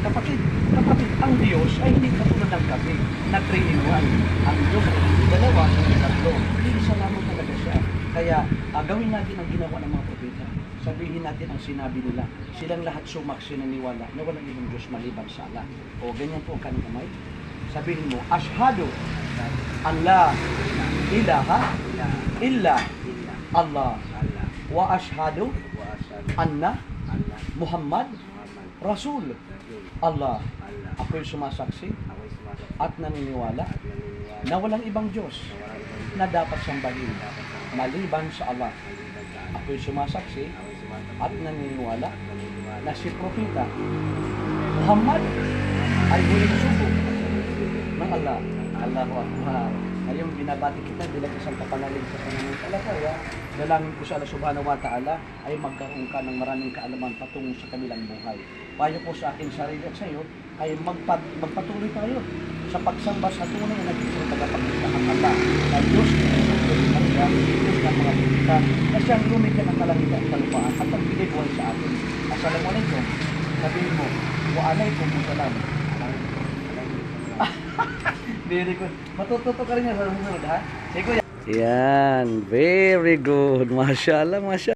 Kapatid, ang Diyos ay hindi katulad ng kami na 3 in 1. Ang Diyos ay hindi dalawa, hindi tatlo. Hindi isa lamang talaga siya. Kaya gawin natin ang ginawa ng mga propeta. Sabihin natin ang sinabi nila. Silang lahat sumaksi na niwala na walang ibang Diyos maliban sa Allah. O ganyan po ang kanang kamay. Sabihin mo, Ashhadu an la ilaha illa Allah wa ashhadu anna Muhammad Rasul Allah. Ako'y sumasaksi at naniniwala na walang ibang Diyos na dapat sambahin maliban sa Allah. Ako'y sumasaksi at naniniwala na si Propeta Muhammad ay huling sugo ng Allah. Allahu Akbar. Ngayong binabati kita bilang isang kapanalig sa pananampalataya, dalangin ko sa Allah Subhanahu wa Ta'ala ay magkaroon ka ng maraming kaalaman patungo sa kanilang buhay. Payo ko sa akin sarili at sa iyo ay magpatuloy tayo sa pagsamba sa tunay na naging tagapagligtas ng Allah na Diyos ng mga Diyos ng mga propeta na siyang lumikha ng kalangitan at kalupaan at nagbigay buhay sa atin. Assalamualaikum. Sabihin mo, wa alaikum salam. Very good. Matututo ka rin yan sa susunod, ha? Sige, kuya. Yan. Very good. Mashallah, mashallah.